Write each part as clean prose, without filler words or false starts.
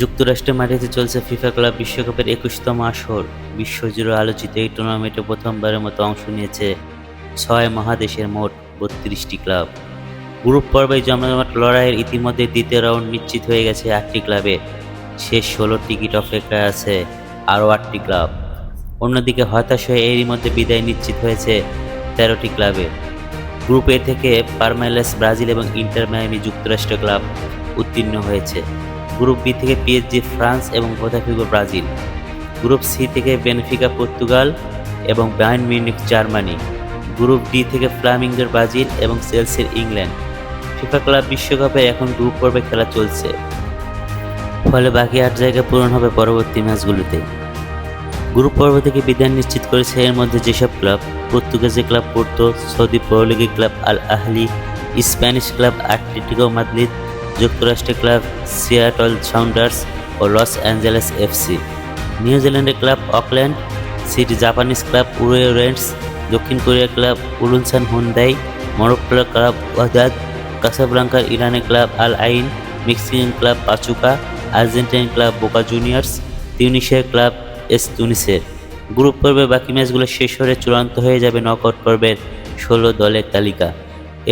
যুক্তরাষ্ট্রের মাটিতে চলছে ফিফা ক্লাব বিশ্বকাপের ২১তম আসর। বিশ্বজুড়ে আলোচিত এই টুর্নামেন্টে প্রথমবারের মতো অংশ নিয়েছে ৬ মহাদেশের মোট ৩২টি ক্লাব। গ্রুপ পর্বে জমজমাট লড়াইয়ের ইতিমধ্যে দ্বিতীয় রাউন্ড নিশ্চিত হয়ে গেছে ৮টি ক্লাবের। শেষ ১৬ টিকিট অপেক্ষায় আছে আরও ৮টি ক্লাব। অন্যদিকে হতাশ হয়ে এরই মধ্যে বিদায় নিশ্চিত হয়েছে ১৩টি ক্লাবের। গ্রুপ এ থেকে পালমেইরাস ব্রাজিল এবং ইন্টার মায়ামি যুক্তরাষ্ট্র ক্লাব উত্তীর্ণ হয়েছে। গ্রুপ বি থেকে পিএসজি ফ্রান্স এবং বোতাফিগো ব্রাজিল। গ্রুপ সি থেকে বেনফিকা পর্তুগাল এবং Bayern Munich Germany. Group D থেকে ফ্লামিঙ্গোর ব্রাজিল এবং চেলসির ইংল্যান্ড। ফিফা ক্লাব বিশ্বকাপে এখন গ্রুপ পর্বে খেলা চলছে, ফলে বাকি ৮ জায়গা পূরণ হবে পরবর্তী ম্যাচগুলোতে। গ্রুপ পর্ব থেকে বিদায় নিশ্চিত করেছে এর মধ্যে যেসব club: Portuguese club Porto, Saudi Pro লিগের club Al Ahli, Spanish club Atletico Madrid, যুক্তরাষ্ট্রের ক্লাব সিয়াটল সাউন্ডার্স ও লস অ্যাঞ্জেলেস এফসি, নিউজিল্যান্ডের club Auckland City, Japanese club উরুগুয়ে রেঞ্জার্স, দক্ষিণ কোরিয়ার ক্লাব উলুনসান হুন্দাই, মরক্কোর ক্লাব ওয়াহদাদ কাসাব্লাঙ্কার, ইরানের club Al Ain, Mexican club Pachuca, Argentine club Boca Juniors, তিউনিসিয়ার ক্লাব এস তুনিসের। গ্রুপ পর্বে বাকি ম্যাচগুলো শেষ হলে চূড়ান্ত হয়ে যাবে নকআউট পর্বের ১৬ দলের তালিকা।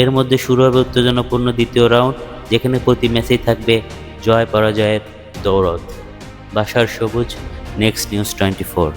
এর মধ্যে শুরু হবে উত্তেজনাপূর্ণ দ্বিতীয় রাউন্ড, যেখানে প্রতি ম্যাচেই থাকবে জয় পরাজয়ের দৌড়। বাশার সবুজ, নেক্সট নিউজ 24।